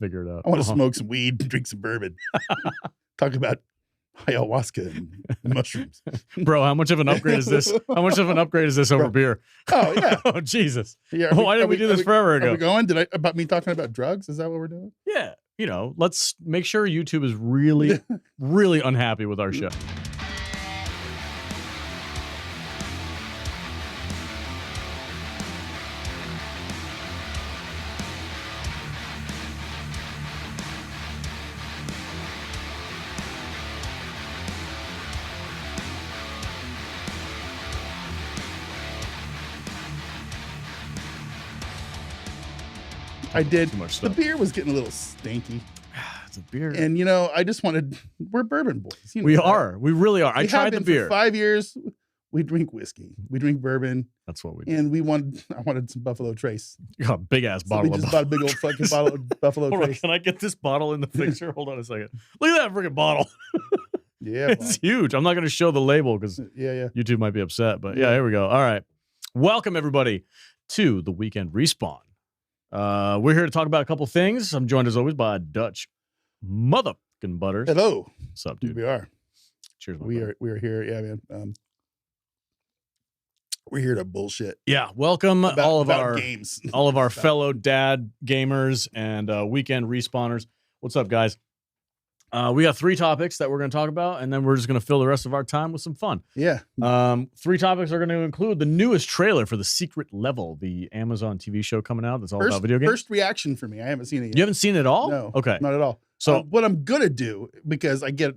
Figure it out. I want to smoke some weed and drink some bourbon. Talk about ayahuasca and mushrooms. Bro, how much of an upgrade is this? How much of an upgrade is this over beer? Oh, yeah. Oh, Jesus. Yeah, Why didn't we do this forever ago? Are we going? About me talking about drugs? Is that what we're doing? Yeah. You know, let's make sure YouTube is really, really unhappy with our show. I did. Too much The stuff. beer was getting a little stinky. It's a beer. And, you know, I just wanted, we're bourbon boys. You know We that. are. We really are. I We tried have the been beer. For 5 years, we drink whiskey. We drink bourbon. That's what we do. And I wanted some Buffalo Trace. You got a big ass So bottle we of just bought a big old fucking bottle of Buffalo Hold on, Trace. can I get this bottle in the picture? Hold on a second. Look at that freaking bottle. Yeah. It's huge. I'm not going to show the label because Yeah. YouTube might be upset. But yeah, here we go. All right. Welcome, everybody, to the Weekend Respawn. We're here to talk about a couple things. I'm joined, as always, by Dutch motherfucking Butters. Hello. What's up, dude? We are. Cheers, my We brother. are here. Yeah, man. We're here to bullshit. Yeah, welcome all of our games. all of our fellow dad gamers and weekend respawners. What's up, guys? We got 3 topics that we're going to talk about, and then we're just going to fill the rest of our time with some fun. Yeah. 3 topics are going to include the newest trailer for The Secret Level, the Amazon TV show coming out that's all about video games. First reaction for me. I haven't seen it yet. You haven't seen it all? No. Okay. Not at all. So what I'm going to do, because I get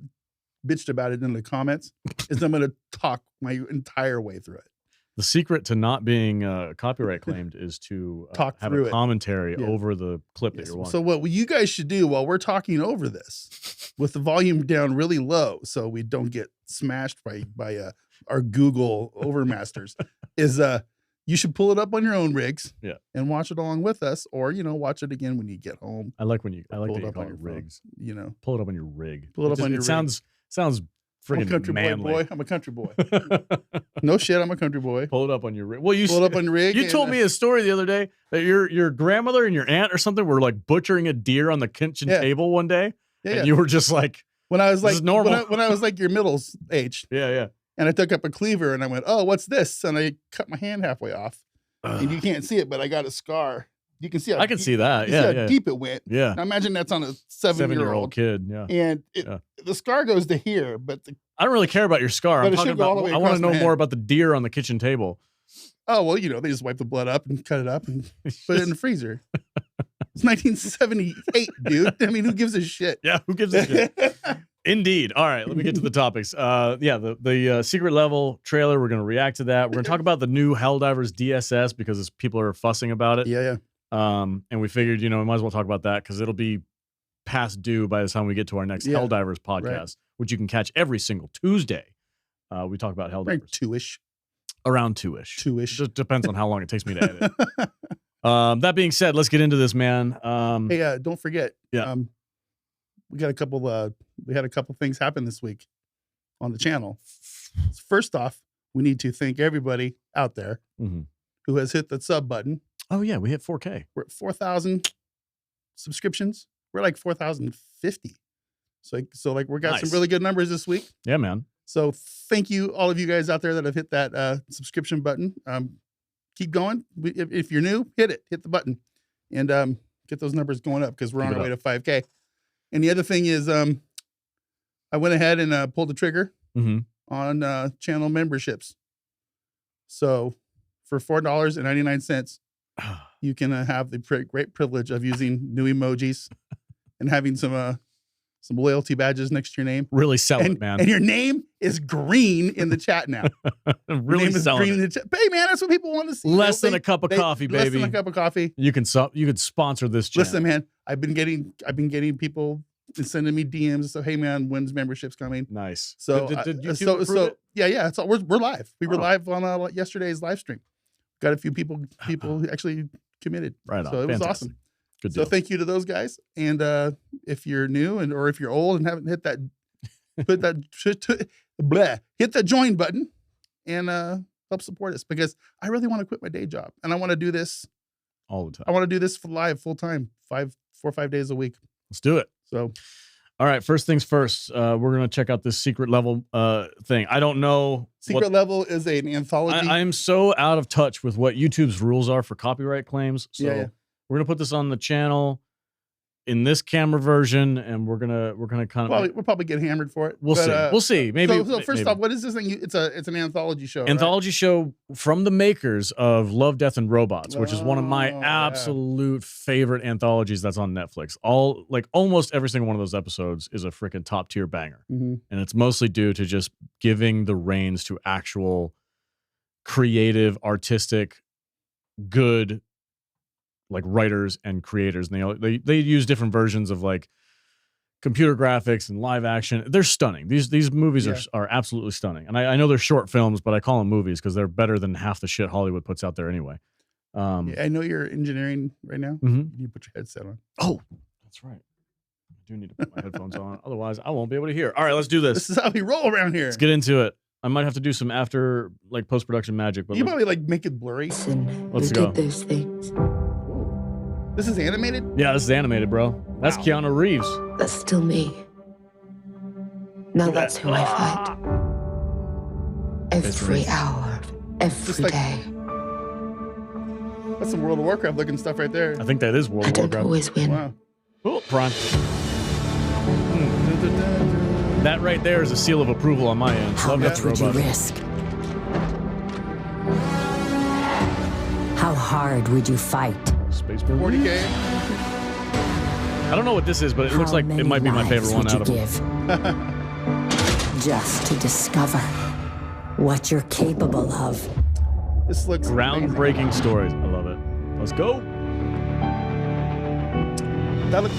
bitched about it in the comments, is I'm going to talk my entire way through it. the secret to not being copyright claimed is to Talk have through a it. commentary Yeah. over the clip that Yes. you're watching. So what you guys should do while we're talking over this, with the volume down really low, so we don't get smashed by our Google overmasters, is you should pull it up on your own rigs, Yeah. and watch it along with us, or watch it again when you get home. I like that you pull it call up on it your phone. rigs. Pull Pull it up on your rig. Pull it up on your rig. Sounds I'm a friggin' country manly. boy. I'm a country boy. No shit, I'm a country boy. Pull it up on your rig. Well, you Pull it up on your rig. You and, told me a story the other day that your grandmother and your aunt or something were like butchering a deer on the kitchen Yeah. table one day, yeah, and you were just like, when I was this like is normal. when I was like your middle age, yeah. and I took up a cleaver and I went, oh, what's this? And I cut my hand halfway off, and you can't see it, but I got a scar. You can see. How I can see that. You see Yeah, how deep it went. yeah. Now imagine that's on a 7-year-old seven-year-old kid. Yeah. and Yeah. the scar goes to here, but I don't really care about your scar. But I'm it talking should go all about. the way I want to across my know hand. more about the deer on the kitchen table. oh well, they just wipe the blood up and cut it up and put it in the freezer. It's 1978, dude. I mean, who gives a shit? Yeah, who gives a shit? Indeed. All right, let me get to the topics. Yeah, the Secret Level trailer. We're going to react to that. We're going to talk about the new Helldivers DSS because people are fussing about it. Yeah. And we figured, we might as well talk about that because it'll be past due by the time we get to our next Yeah, Helldivers podcast, right. which you can catch every single Tuesday. We talk about Helldivers Right, two-ish. around 2-ish. Two-ish. Just depends on how long it takes me to edit. That being said, let's get into this, man. Hey, don't forget. Yeah. We got a couple. We had a couple things happen this week on the channel. First off, we need to thank everybody out there Mhm. who has hit the sub button. Oh yeah, we hit 4K. We're at 4,000 subscriptions. We're like 4,050. So we got Nice. some really good numbers this week. Yeah, man. So thank you, all of you guys out there that have hit that subscription button. Keep going. If you're new, hit the button, and get those numbers going up because we're Keep on it our way to 5K. And the other thing is, I went ahead and pulled the trigger Mm-hmm. on channel memberships. So for $4.99, you can have the great privilege of using new emojis and having some loyalty badges next to your name. Really sell and, it, man. And your name is green in the chat now. Your Really name is selling green in it. the chat. Hey, man, that's what people want to see. Less than a cup of coffee, Less baby. than a cup of coffee. You could sponsor this channel. Listen, man, I've been getting people sending me DMs. So, hey, man, when's memberships coming? Nice. So, did YouTube approve it? yeah. So we're live. We were Oh. live on yesterday's live stream. Got a few people who actually committed. Right on. So it was Fantastic. awesome. Good So deal. thank you to those guys. And if you're new or if you're old and haven't hit that, hit the join button and help support us because I really want to quit my day job and I want to do this All the time. I want to do this for live full time, 4 or 5 days a week. Let's do it. So, all right. First things first. We're gonna check out this secret level thing. I don't know. secret level is an anthology. I am so out of touch with what YouTube's rules are for copyright claims. So Yeah. we're gonna put this on the channel in this camera version, and we're gonna kind of we'll probably get hammered for it. we'll but, see. We'll see. Maybe. So first maybe. off, what is this thing? It's an anthology show. Anthology show from the makers of Love, Death, and Robots, which is one of my Oh, yeah. absolute favorite anthologies that's on Netflix. Almost every single one of those episodes is a freaking top tier banger. Right? Mm-hmm. And it's mostly due to just giving the reins to actual creative, artistic, good like writers and creators. And they use different versions of like computer graphics and live action. They're stunning. These movies are absolutely stunning. And I know they're short films, but I call them movies because they're better than half the shit Hollywood puts out there anyway. I know you're engineering right now. Mhm. You put your headset on. Oh, that's right. I do need to put my headphones on. Otherwise, I won't be able to hear. All right, let's do this. This is how we roll around here. Let's get into it. I might have to do some after like post-production magic, but You probably like make it blurry. Listen, Let's who go. did those things? This is animated. yeah, this is animated, bro. That's Wow. Keanu Reeves. That's still me. Now Look at that's that. who I fight. Every Nice. hour, every like- day. That's some World of Warcraft looking stuff right there. I think that is World I of don't Warcraft. always win. Wow. Oh, Prime. That right there is a seal of approval on my end. How Love much Death would you Robots. risk? How hard would you fight? Space Marine. 40K. I don't know what this is, but it looks How like it many might be my lives favorite one would out of you them. give? Just to discover what you're capable of. This looks amazing. Groundbreaking stories. I love it. Let's go. That looks.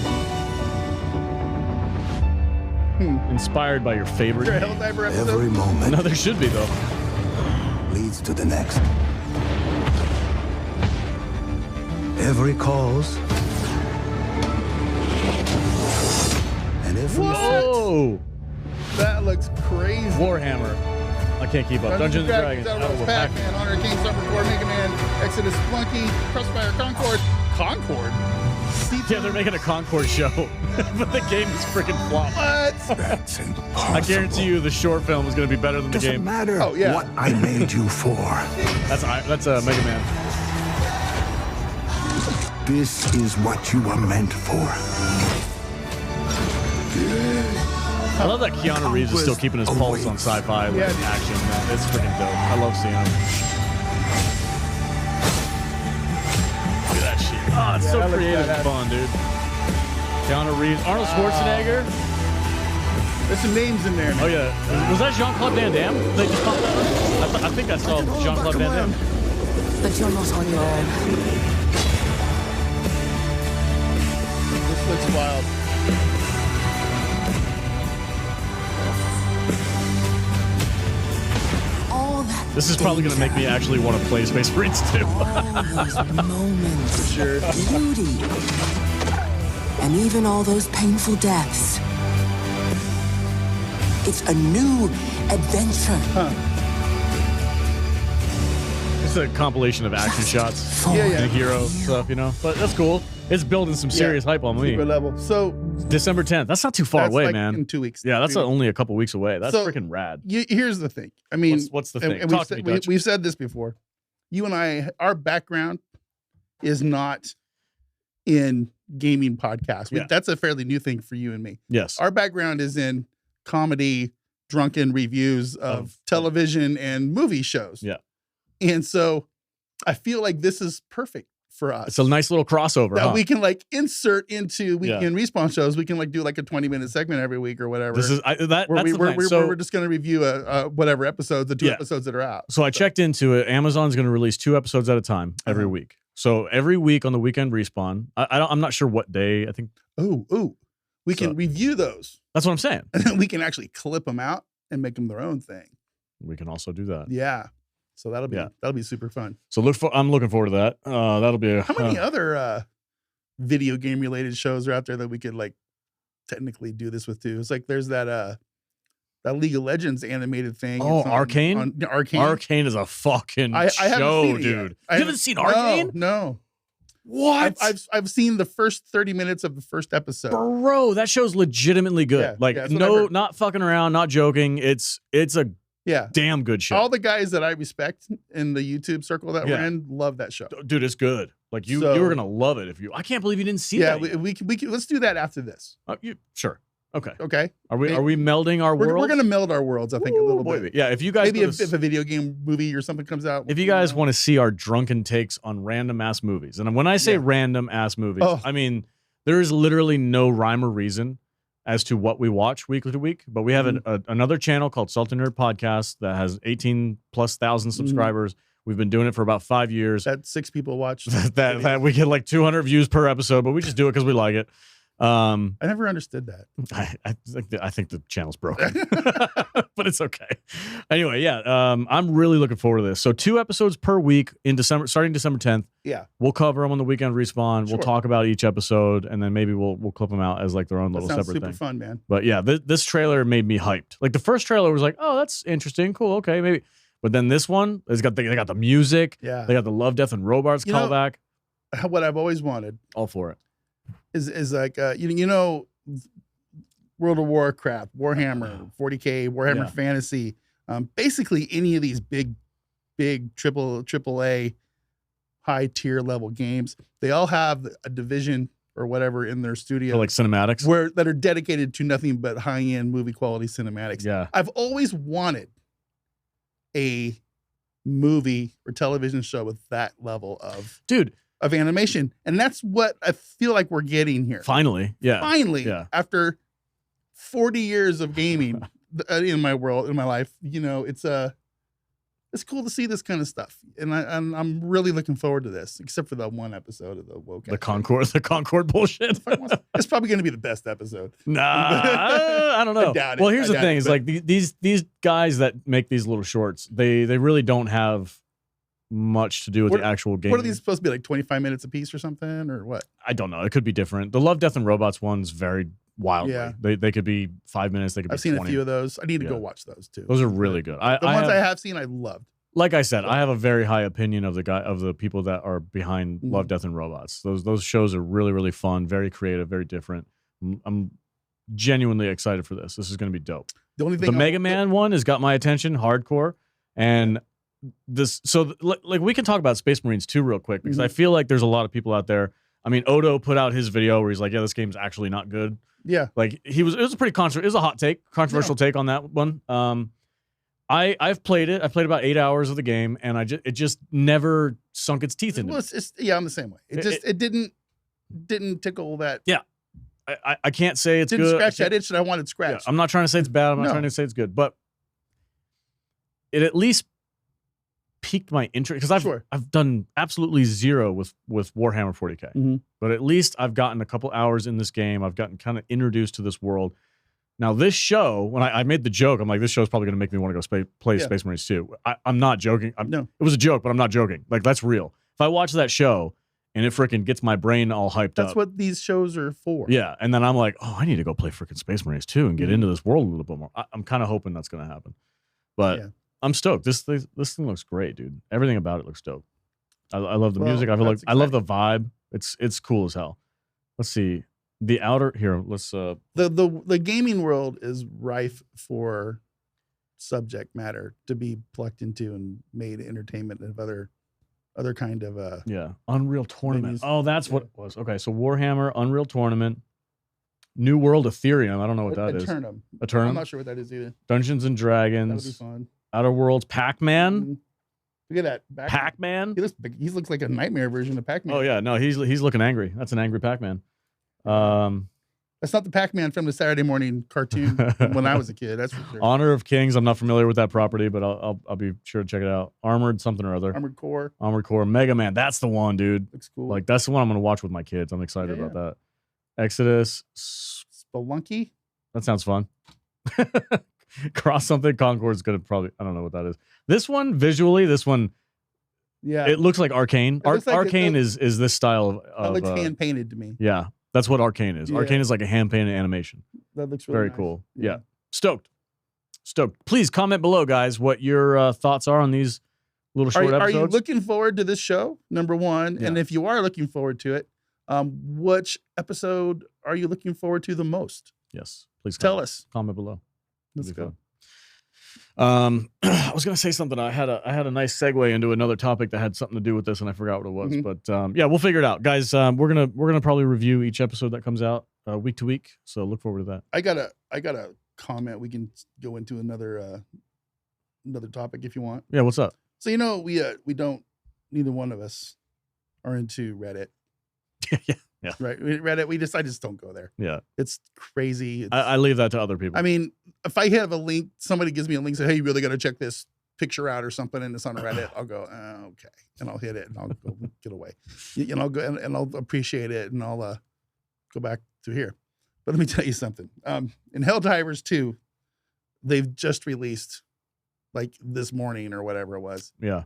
Inspired by your favorite. Is there a Helldiver episode? Every moment No, there should be though. leads to the next. Every cause and every Whoa! That looks crazy. Warhammer. I can't keep up. Dungeons and Dragons. Outer Worlds, Pac-Man, Honor King, Summer Core, Mega Man, Exodus, Flunky, Crossfire, Concord. Concord? Yeah, they're making a Concord show, but the game is freaking flop. What? that's impossible. I guarantee you, the short film is going to be better than the Doesn't game. matter Oh, yeah. what I made you for. That's a Mega Man. This is what you were meant for. I love that Keanu Reeves is still keeping his pulse on sci-fi like, Yeah. action. Man. It's freaking dope. I love seeing him. Look at that shit. Oh, it's Yeah, so that looks creative and badass. fun, dude. Keanu Reeves, Arnold Schwarzenegger. There's some names in there. Oh yeah, was that Jean-Claude Van Damme? They just popped that. I think I saw Jean-Claude Van Damme. But you're not on your own. This looks wild. All that This is probably going to make me actually want to play Space Marines too. all those moments, Sure. beauty, and even all those painful deaths. It's a new adventure. It's a compilation of action shots Yeah, yeah. and hero stuff, you know. But that's cool. It's building some serious hype on me. Super level. So December 10th. That's not too far that's away, like man. in 2 weeks. Yeah, that's 3 weeks. only a couple weeks away. That's So- freaking rad. Here's the thing. I mean, What's the and- thing? and Talk to me, Dutch. we've said this before. You and I, our background is not in gaming podcasts. Yeah. That's a fairly new thing for you and me. Yes. Our background is in comedy, drunken reviews of television and movie shows. Yeah. And so I feel like this is perfect for us. It's a nice little crossover, that huh? we can like insert into Yeah. weekend respawn shows. We can like do like a 20-minute segment every week or whatever. This is where that's we, the plan. So, we're just going to review whatever episodes, the 2 Yeah. episodes that are out. so I checked into it. Amazon's going to release 2 episodes at a time every Uh-huh. week. So every week on the weekend respawn. I'm not sure what day. I think Ooh. We So- can review those that's what I'm saying. and then we can actually clip them out and make them their own thing. We can also do that. Yeah. So that'll Yeah. be super fun. So I'm looking forward to that. That'll be a How many other video game related shows are out there that we could like technically do this with too? It's like there's that League of Legends animated thing. Oh, It's on- Arcane? on- Arcane. Arcane is a fucking I haven't show, seen it yet. dude. I You haven't seen Arcane? No. What? I've seen the first 30 minutes of the first episode. Bro, that show's legitimately good. Yeah, like, yeah, that's what I heard. not fucking around, not joking. It's a damn good show. All the guys that I respect in the YouTube circle that we're in love that show. Dude, it's good. Like you were gonna love it if you. I can't believe you didn't see that. Yeah, we can let's do that after this. Sure. Okay. Okay. Are we melding our worlds? We're gonna meld our worlds. I think a little bit. Yeah. If you guys maybe if a video game movie or something comes out. If you guys want to see our drunken takes on random ass movies, and when I say random ass movies, I mean there is literally no rhyme or reason as to what we watch week to week. But we have another channel called Salty Nerd Podcast that has 18,000+ subscribers. We've been doing it for about 5 years. That 6 people watch. that we get like 200 views per episode, but we just do it because we like it. I never understood that. I think the channel's broken, but it's okay. Anyway, I'm really looking forward to this. So 2 episodes per week in December, starting December 10th. Yeah, we'll cover them on the Weekend Respawn. We'll talk about each episode, and then maybe we'll clip them out as like their own little separate super thing. Fun, man. But yeah, this trailer made me hyped. Like the first trailer was like, oh, that's interesting, cool, okay, maybe. But then this one, they got the music. Yeah, they got the Love, Death, and Robots callback. What I've always wanted. All for it. Is like World of Warcraft, Warhammer, 40K, Warhammer Fantasy, basically any of these big AAA high tier level games. They all have a division or whatever in their studio, or like cinematics, that are dedicated to nothing but high end movie quality cinematics. Yeah, I've always wanted a movie or television show with that level of animation, and that's what I feel like we're getting here. Finally, after 40 years of gaming in my life, it's cool to see this kind of stuff, and I'm really looking forward to this. Except for the one episode of the Concord bullshit. It's probably going to be the best episode. Nah, I don't know. Well, here's the thing: is like these guys that make these little shorts, they really don't have much to do with the actual game. What are these supposed to be, like 25 minutes a piece or something, or what? I don't know. It could be different. The Love, Death, and Robots one's very wildly. Yeah. They could be 5 minutes. They could. I've seen 20. A few of those. I need to go watch those too. Those are really good. The ones I have seen, I loved. Like I said, I have a very high opinion of the people that are behind Love, Death, and Robots. Those shows are really, really fun, very creative, very different. I'm genuinely excited for this. This is going to be dope. The only thing the Mega Man one has got my attention hardcore, and this. So like we can talk about Space Marines too real quick, because I feel like there's a lot of people out there. I mean, Odo put out his video where he's like, yeah, this game's actually not good. Yeah. Like it was a pretty it was a hot take, controversial take on that one. I've played it. I played about 8 hours of the game, and it just never sunk its teeth into me. I'm the same way. It didn't tickle that. Yeah. I can't say it's didn't good. Scratch that itch that I wanted scratched. Yeah, I'm not trying to say it's bad. I'm not trying to say it's good, but it at least piqued my interest, because I've done absolutely zero with Warhammer 40K, but at least I've gotten a couple hours in this game. I've gotten kind of introduced to this world. Now this show, when I made the joke, I'm like, this show's probably going to make me want to go play Space Marines 2. I'm not joking. It was a joke, but I'm not joking. Like, that's real. If I watch that show and it freaking gets my brain all hyped up. That's what these shows are for. Yeah, and then I'm like, oh, I need to go play freaking Space Marines 2 and get into this world a little bit more. I'm kind of hoping that's going to happen. But I'm stoked. This thing looks great, dude. Everything about it looks dope. I love the music. I love the vibe. It's cool as hell. Let's see. The outer here. Let's the gaming world is rife for subject matter to be plucked into and made entertainment of other kind of Unreal Tournament. Oh, that's what it was. Okay, so Warhammer, Unreal Tournament, New World Ethereum. I don't know what that is. Eternum. I'm not sure what that is either. Dungeons and Dragons. That'll be fun. Outer Worlds, Pac-Man. Look at that. Pac-Man. He looks like a nightmare version of Pac-Man. Oh yeah, no, he's looking angry. That's an angry Pac-Man. That's not the Pac-Man from the Saturday morning cartoon when I was a kid. That's for sure. Honor of Kings. I'm not familiar with that property, but I'll be sure to check it out. Armored something or other. Armored Core. Mega Man. That's the one, dude. Looks cool. Like, that's the one I'm gonna watch with my kids. I'm excited about that. Exodus. Spelunky. That sounds fun. Cross something. Concord's gonna probably. I don't know what that is. This one visually. Yeah. It looks like Arcane. Arcane is this style of. That looks hand painted to me. Yeah. That's what Arcane is. Yeah. Arcane is like a hand-painted animation. That looks really very nice. cool. Yeah. Stoked. Please comment below, guys, what your thoughts are on these little short Are you episodes. looking forward to this show? Number one, and Yeah. if you are looking forward to it, which episode are you looking forward to the most? Yes, please Tell comment. us. Comment below. Let's It'll be go. fun. I was gonna say something. I had a nice segue into another topic that had something to do with this, and I forgot what it was. Mhm. But yeah, we'll figure it out, guys. We're gonna probably review each episode that comes out week to week. So look forward to that. I got a comment. We can go into another topic if you want. Yeah, what's up? So we don't. Neither one of us are into Reddit. Yeah. Right. Reddit. I just don't go there. Yeah, It's crazy. I leave that to other people. I mean, if I have a link, somebody gives me a link, say, "Hey, you really got to check this picture out or something," and it's on Reddit, I'll go, okay, and I'll hit it, and I'll go get away, and I'll go and I'll appreciate it, and I'll go back to here. But let me tell you something. In Helldivers 2, they've just released, like this morning or whatever it was, yeah,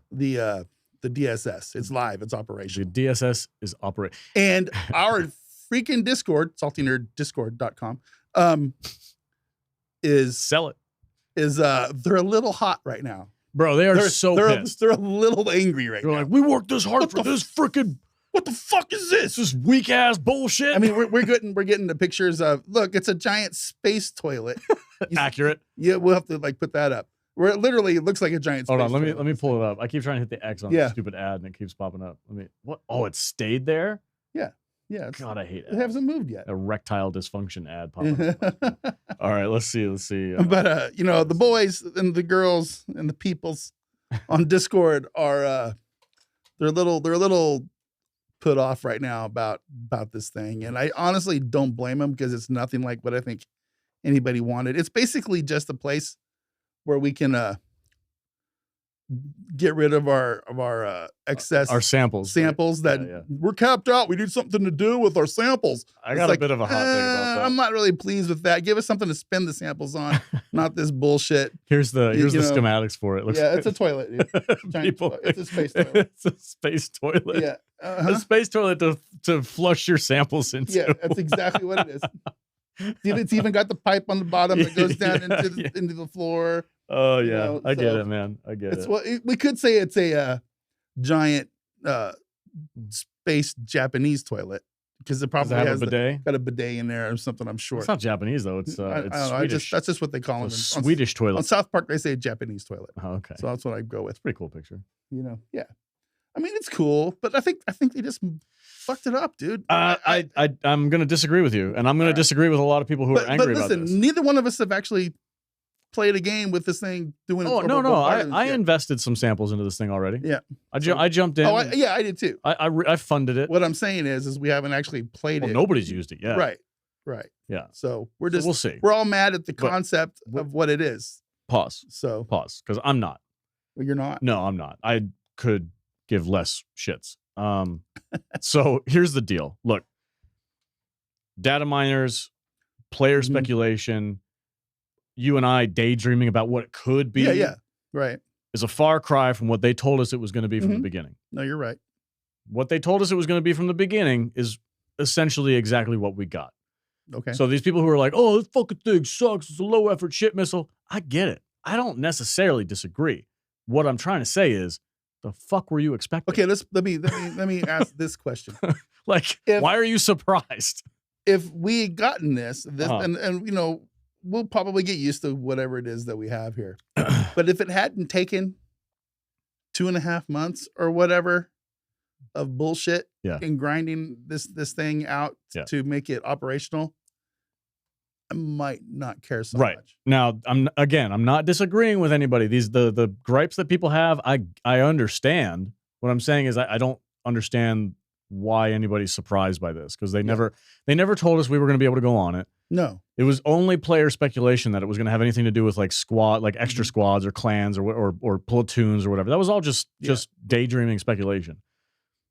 the DSS. It's live. It's the operational. DSS is operate. And our freaking Discord, saltynerd.discord.com, Sell it, they're a little hot right now. bro. They are they're pissed. They're a little angry right They're now. like, we worked this hard What for the this freaking What the fuck is this? this weak ass bullshit. I mean, we're getting the pictures of, look, it's a giant space toilet. accurate. Yeah, we'll have to like put that up. Where it literally looks like a giant space Hold on, toilet. let me pull it up. I keep trying to hit the X on Yeah. the stupid ad and it keeps popping up. What? Oh, it stayed there? Yeah, it's, God, I hate it it. hasn't moved yet. Erectile dysfunction ad popping up. All right, let's see. But the boys and the girls and the peoples on Discord are they're a little put off right now about this thing, and I honestly don't blame them because it's nothing like what I think anybody wanted. It's basically just a place where we can get rid of our excess our samples. right? that Yeah. we're capped out. We need something to do with our samples. I It's got like, a bit of a hot thing about that. I'm not really pleased with that. Give us something to spend the samples on, not this bullshit. Here's the you know, schematics for it. Yeah, it's a toilet. Dude. Giant toilet. It's a space toilet. It's a space toilet. Yeah, A space toilet to flush your samples into. yeah, that's exactly what it is. It's even got the pipe on the bottom that goes down Yeah. into the floor. Oh You yeah, know, I get so it, man. I get It's it. what we could say. It's a giant space Japanese toilet because it Does probably it have has a bidet? got a bidet in there or something. I'm sure. It's not Japanese though. It's I it's don't know. Swedish. That's just what they call a them. Swedish On toilet. South Park, they say Japanese toilet. Oh, okay. So that's what I go with. Pretty cool picture. Yeah. I mean, it's cool, but I think they just fucked it up, dude. I'm gonna disagree with you, and I'm gonna All right. disagree with a lot of people who are angry but listen, about this. neither one of us have actually played a game with this thing doing. Oh no, I invested some samples into this thing already. Yeah. I jumped in. Oh, I did too. I funded it. What I'm saying is we haven't actually played Well, it. nobody's used it yet. Right. Yeah. So we're So just we'll see. we're all mad at the But- concept of what it is. Pause. So Because I'm not. you're not. No, I'm not. I could give less shits. So here's the deal. Look, data miners, player Mhm. speculation, you and I daydreaming about what it could be Yeah. Right. is a far cry from what they told us it was going to be from the Mhm. beginning. No, you're right. What they told us it was going to be from the beginning is essentially exactly what we got. Okay. So these people who are like, oh, this fucking thing sucks. It's a low effort shit missile. I get it. I don't necessarily disagree. What I'm trying to say is, the fuck were you expecting? Okay. Let me ask this question. Like, If- why are you surprised? If we had gotten this, Uh-huh. and we'll probably get used to whatever it is that we have here. But if it hadn't taken 2.5 months or whatever of bullshit Yeah. and grinding this thing out Yeah. to make it operational, I might not care so Right. much. Now, I'm not disagreeing with anybody. The gripes that people have, I understand. What I'm saying is I don't understand why anybody's surprised by this because they never told us we were going to be able to go on it. No. It was only player speculation that it was going to have anything to do with like extra Mhm. squads or clans or platoons or whatever. That was all just daydreaming speculation.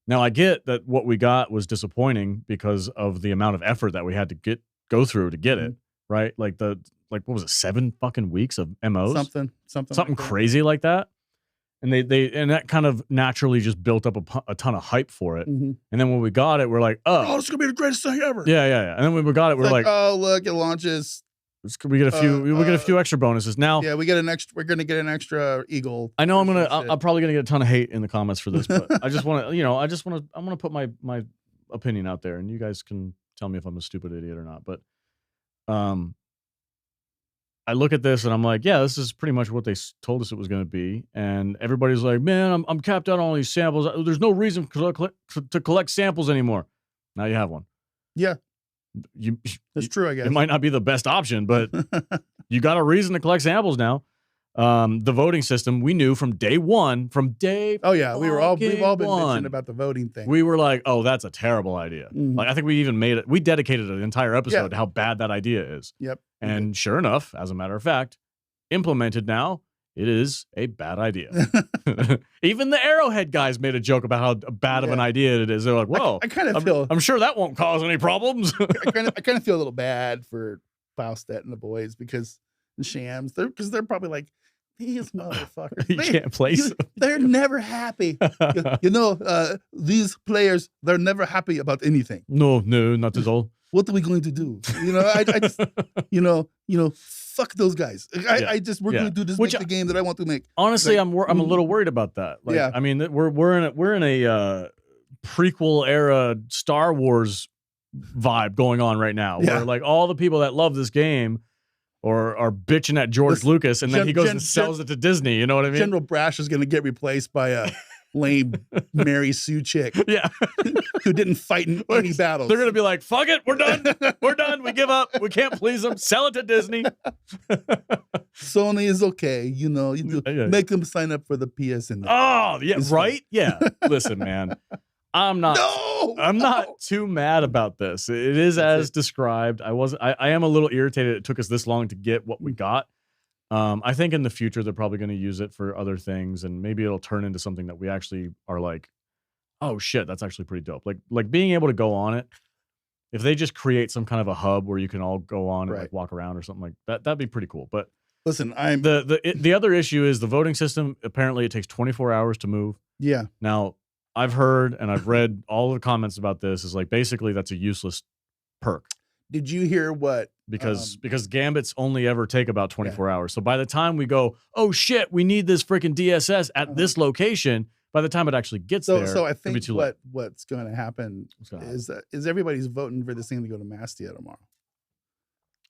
Now I get that what we got was disappointing because of the amount of effort that we had to go through to get it, right? Like what was it, 7 fucking weeks of MOs? Something Something like that. crazy like that. And and that kind of naturally just built up a ton of hype for it. Mhm. And then when we got it, we're like, Oh, this is gonna be the greatest thing ever. yeah. And then when we got it, we're It's like, oh look, it launches We get a few. We get a few extra bonuses now. Yeah, we get an extra. We're gonna get an extra eagle. I know I'm probably gonna get a ton of hate in the comments for this, but I just want to, I'm gonna put my opinion out there, and you guys can tell me if I'm a stupid idiot or not. But I look at this and I'm like, yeah, this is pretty much what they told us it was going to be. And everybody's like, man, I'm capped out on all these samples. There's no reason to collect samples anymore. Now you have one. Yeah. That's true, I guess. It might not be the best option, but you got a reason to collect samples now. The voting system, we knew from day one, oh yeah, we've all been mentioning about the voting thing. We were like, oh, that's a terrible idea. Mm-hmm. Like, I think we even we dedicated an entire episode to how bad that idea is. Yep. And sure enough, as a matter of fact, implemented now, it is a bad idea. Even the Arrowhead guys made a joke about how bad of an idea it is. They're like, whoa, I kind of feel, I'm sure that won't cause any problems. I kind of feel a little bad for Faustet and the boys because the Shams, they're probably like, these motherfuckers. You can't place them. They're never happy. These players, they're never happy about anything. No, not at all. What are we going to do? I just, fuck those guys. We're going to do this, make the game that I want to make. Honestly, I'm a little worried about that. Like, I mean, we're in a prequel era Star Wars vibe going on right now, where like all the people that love this game are bitching at George Lucas, and then he goes and sells it to Disney. You know what I mean? General Brash is going to get replaced by a lame Mary Sue chick. Yeah. Who didn't fight in any battles. They're going to be like, fuck it, we're done. We're done. We give up. We can't please them. Sell it to Disney. Sony is okay. Make them sign up for the PSN. Oh, yeah, right? Yeah. Listen, man. I'm not too mad about this. It is as described. I am a little irritated it took us this long to get what we got. I think in the future they're probably going to use it for other things, and maybe it'll turn into something that we actually are like, oh shit, that's actually pretty dope. Like being able to go on it. If they just create some kind of a hub where you can all go on and like walk around or something like that, that'd be pretty cool. But listen, the other issue is the voting system. Apparently, it takes 24 hours to move. Yeah. Now, I've heard and I've read all the comments about this. Is like basically that's a useless perk. Did you hear what? Because Gambits only ever take about 24 hours. So by the time we go, oh shit, we need this freaking DSS at this location. By the time it actually gets there, so I think too late. what's going to happen is everybody's voting for this thing to go to Mastia tomorrow.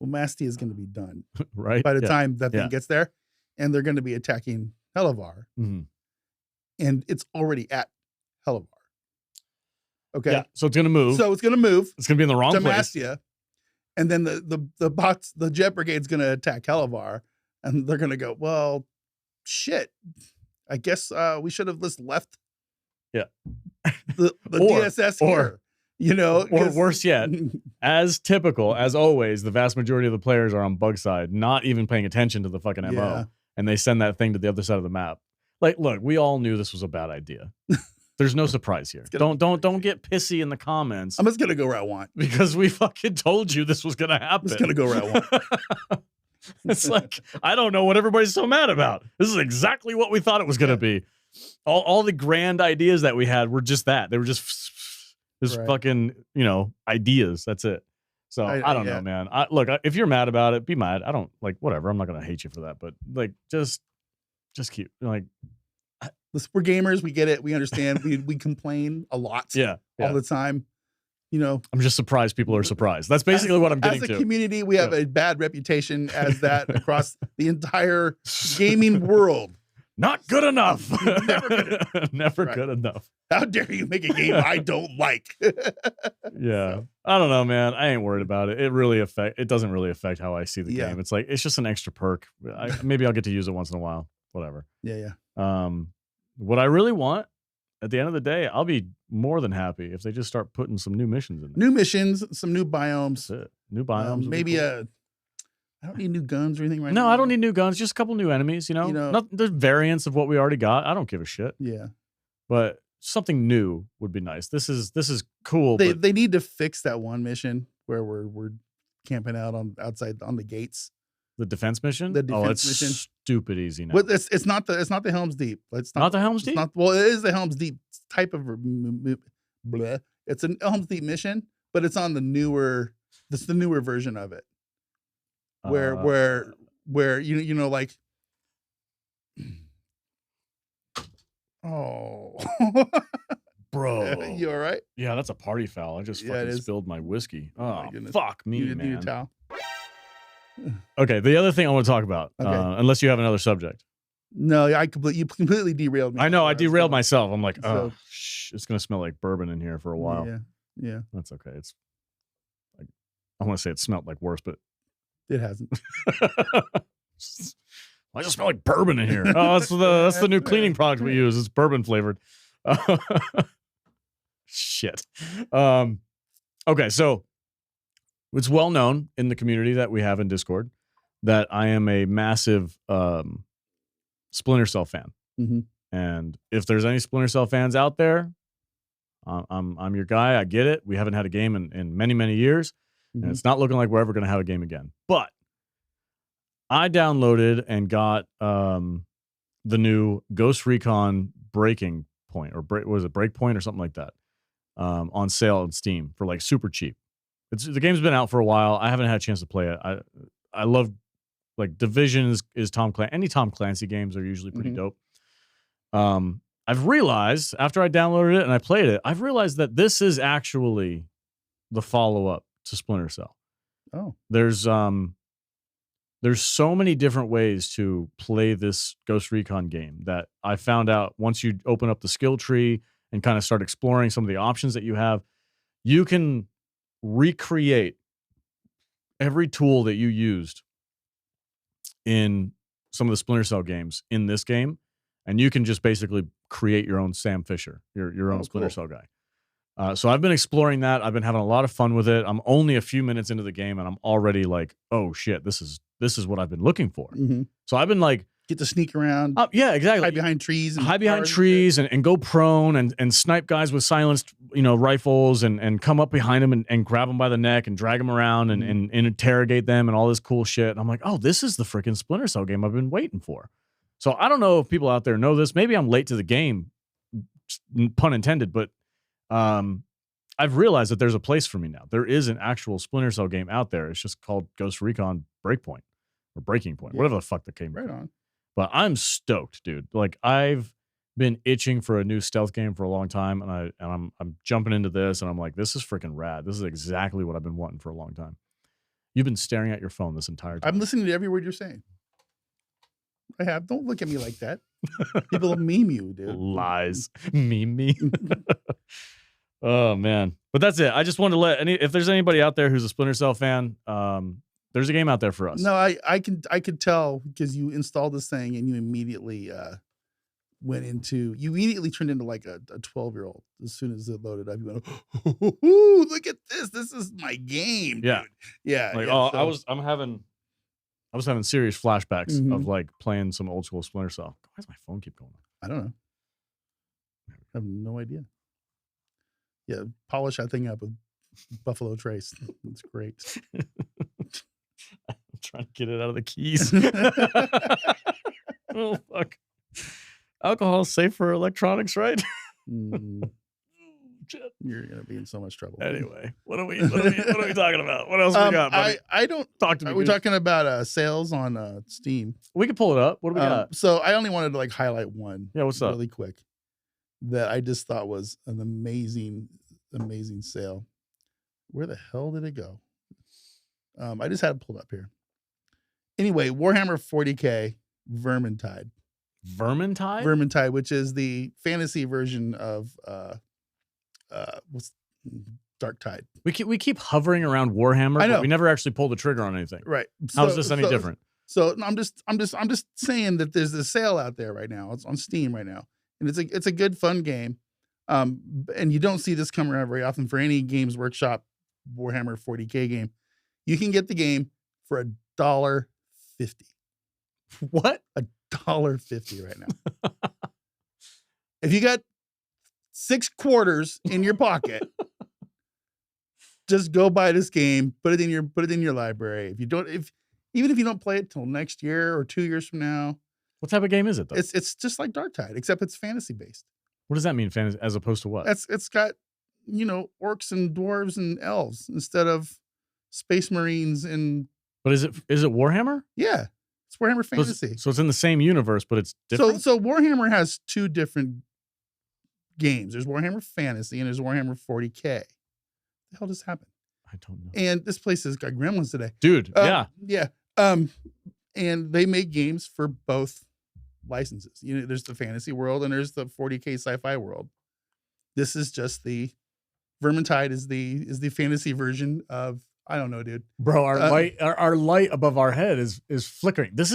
Well, Mastia is going to be done right by the time that thing gets there, and they're going to be attacking Helldivers, and it's already at Helldivers. Okay, yeah, so it's going to move. So it's going to move. It's going to be in the wrong to place. Mastia, and then the Jet Brigade's going to attack Helldivers, and they're going to go, well, shit. I guess we should have just left. Yeah, the DSS here, or worse yet, as typical as always, the vast majority of the players are on bug side, not even paying attention to the fucking MO, and they send that thing to the other side of the map. Like, look, we all knew this was a bad idea. There's no surprise here. Don't get pissy in the comments. I'm just gonna go where I want because we fucking told you this was gonna happen. I'm just gonna go where I want. It's like, I don't know what everybody's so mad about. This is exactly what we thought it was going to be. All the grand ideas that we had were just that. They were just fucking, ideas. That's it. So I don't know, man. Look, if you're mad about it, be mad. I don't whatever. I'm not going to hate you for that, but just keep we're gamers. We get it. We understand. we complain a lot. All the time. I'm just surprised people are surprised. That's basically what I'm getting to. As a community, we have a bad reputation as that across the entire gaming world. Not good enough. Never good enough. Never good enough. How dare you make a game I don't like? Yeah. I don't know, man. I ain't worried about it. It doesn't really affect how I see the game. It's like, it's just an extra perk. Maybe I'll get to use it once in a while. Whatever. Yeah. What I really want, at the end of the day, I'll be more than happy if they just start putting some new missions in there. New missions, some new biomes. That's it. New biomes. Maybe cool. I don't need new guns or anything right now. No, I don't need new guns. Just a couple new enemies, the variants of what we already got. I don't give a shit. Yeah. But something new would be nice. This is cool. They need to fix that one mission where we're camping out outside on the gates. The defense mission? Defense mission. Stupid easy now. But it's not the Helm's Deep. It's not the Helm's Deep? Well, it is the Helm's Deep type of bleh. It's an Helm's Deep mission, but it's on the newer version of it. where you know like oh bro, you all right? Yeah, that's a party foul. I just Yeah, it fucking is. spilled my whiskey. Oh, my Oh, goodness. fuck me, You need a man. towel. Okay, the other thing I want to talk about, Okay. unless you have another subject. No, you completely derailed me. I know, I Where was derailed going. myself. I'm like, oh, So- it's gonna smell like bourbon in here for a while. Yeah, That's okay. It's like, I want to say it smelled like worse, but it hasn't. I just smell like bourbon in here. Oh, that's the new cleaning product we use. It's bourbon flavored. Shit. Okay, so it's well known in the community that we have in Discord that I am a massive Splinter Cell fan. Mhm. And if there's any Splinter Cell fans out there, I'm your guy. I get it. We haven't had a game in many, many years, and Mhm. it's not looking like we're ever going to have a game again. But I downloaded and got the new Ghost Recon Breaking Point, or was it Breakpoint or something like that, on sale on Steam for like super cheap. The game's been out for a while. I haven't had a chance to play it. I love, like, Division is Tom Clancy. Any Tom Clancy games are usually pretty dope. I've realized after I downloaded it and I played it, I've realized that this is actually the follow-up to Splinter Cell. Oh, There's so many different ways to play this Ghost Recon game that I found out once you open up the skill tree and kind of start exploring some of the options that you have, you can recreate every tool that you used in some of the Splinter Cell games in this game, and you can just basically create your own Sam Fisher, your own Splinter Cell guy. So I've been exploring that. I've been having a lot of fun with it. I'm only a few minutes into the game, and I'm already like, oh shit, this is what I've been looking for. Mhm. So I've been like, get to sneak around. Yeah, exactly. Hide behind trees. Hide behind trees and go prone and snipe guys with silenced, rifles and come up behind them and grab them by the neck and drag them around and interrogate them and all this cool shit. And I'm like, oh, this is the freaking Splinter Cell game I've been waiting for. So I don't know if people out there know this. Maybe I'm late to the game, pun intended, but I've realized that there's a place for me now. There is an actual Splinter Cell game out there. It's just called Ghost Recon Breakpoint or Breaking Point, whatever the fuck that came right on. But I'm stoked, dude. Like, I've been itching for a new stealth game for a long time, and I'm jumping into this, and I'm like, this is freaking rad. This is exactly what I've been wanting for a long time. You've been staring at your phone this entire time. I'm listening to every word you're saying. I have. Don't look at me like that. People meme you, dude. Lies. Meme me. Oh, man. But that's it. I just wanted to if there's anybody out there who's a Splinter Cell fan, there's a game out there for us. No, I could tell because you installed this thing and you immediately turned into like a 12-year-old as soon as it loaded up. You went, oh, look at this. This is my game. Yeah. Dude. Yeah. Like, yeah, I was having serious flashbacks of like playing some old school Splinter Cell. Why does my phone keep going on? I don't know. I have no idea. Yeah, polish that thing up with Buffalo Trace. It's great. I'm trying to get it out of the keys. Oh, fuck. Alcohol is safe for electronics, right? Shit. You're gonna be in so much trouble. Anyway, what are we talking about? What else we got, buddy? I don't talk to me. We're talking about sales on Steam. We can pull it up. What do we got? So I only wanted to like highlight one. Yeah, what's up? Really quick. That I just thought was an amazing sale. Where the hell did it go? I just had it pulled up here. Anyway, Warhammer 40K Vermintide. Vermintide? Vermintide, which is the fantasy version of what's Dark Tide. We keep hovering around Warhammer, I know. but we never actually pulled the trigger on anything. Right. How is this any different? So I'm just saying that there's a sale out there right now. It's on Steam right now. And it's a good fun game. And you don't see this come around very often for any Games Workshop Warhammer 40K game. You can get the game for $1.50. What? $1.50 right now. If you got 6 quarters in your pocket, just go buy this game, put it in your library. Even if you don't play it till next year or 2 years from now. What type of game is it though? It's just like Dark Tide, except it's fantasy based. What does that mean, fantasy, as opposed to what? It's got, orcs and dwarves and elves instead of space marines and But is it Warhammer? Yeah, it's Warhammer So it's- Fantasy. So it's in the same universe, but it's different. So Warhammer has 2 different games. There's Warhammer Fantasy and there's Warhammer 40K. The hell just happened? I don't know. And this place has got gremlins today. Dude, yeah. Yeah. And they make games for both licenses. You know, there's the fantasy world and there's the 40K sci-fi world. This is just the Vermintide is the fantasy version of, I don't know, dude. Bro, our light above our head is flickering. We're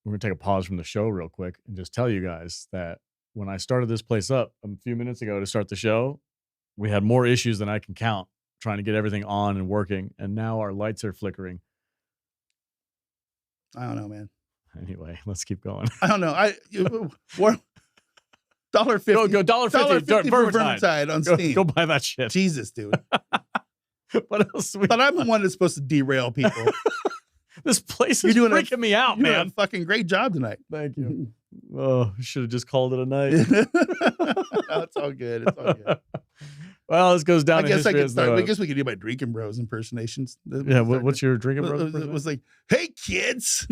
gonna take a pause from the show real quick and just tell you guys that when I started this place up a few minutes ago to start the show, we had more issues than I can count trying to get everything on and working, and now our lights are flickering. I don't know, man. Anyway, let's keep going. I don't know. $1.50. Go $1.50 for Vermintide on Steam. Go buy that shit. Jesus, dude. What else? But I'm the one that's supposed to derail people. This place is freaking me out, You're doing man. a fucking great job tonight. Thank you. Oh, should have just called it a night. No, it's all good. It's all good. Well, this goes down I in guess history I as guess we could do my Drinking Bros impersonations. Yeah, what's your Drinking Bros? It was like, hey kids,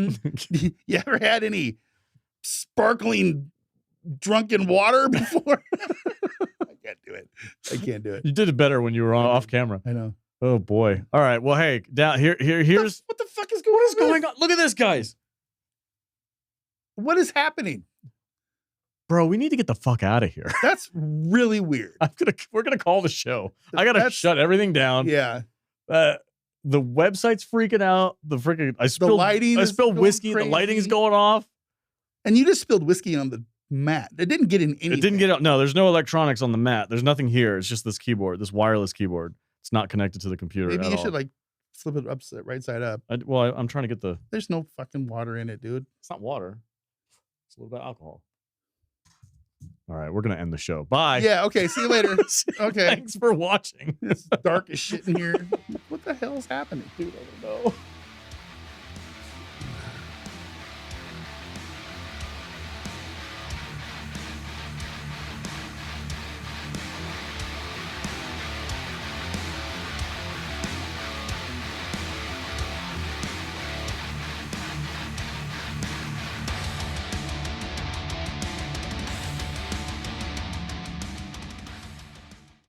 you ever had any sparkling drunken water before? I can't do it. I can't do it. You did it better when you were off camera. I know. Oh boy. All right. Well, hey, down here's What the fuck is going on? on. Look at this, guys. What is happening? Bro, we need to get the fuck out of here. That's really weird. We're gonna call the show. I gotta That's- shut everything down. Yeah. The website's freaking out. I spilled whiskey. crazy. The lighting's going off. And you just spilled whiskey on the mat. It didn't get in anything. It didn't get out. No, there's no electronics on the mat. There's nothing here. It's just this keyboard, this wireless keyboard. It's not connected to the computer. Maybe at you all. should like flip it right side up. I'm trying to get the. There's no fucking water in it, dude. It's not water. It's a little bit of alcohol. All right, we're gonna end the show. Bye. Yeah. Okay. See you later. Okay. Thanks for watching. It's dark as shit in here. What the hell's happening, dude? I don't know.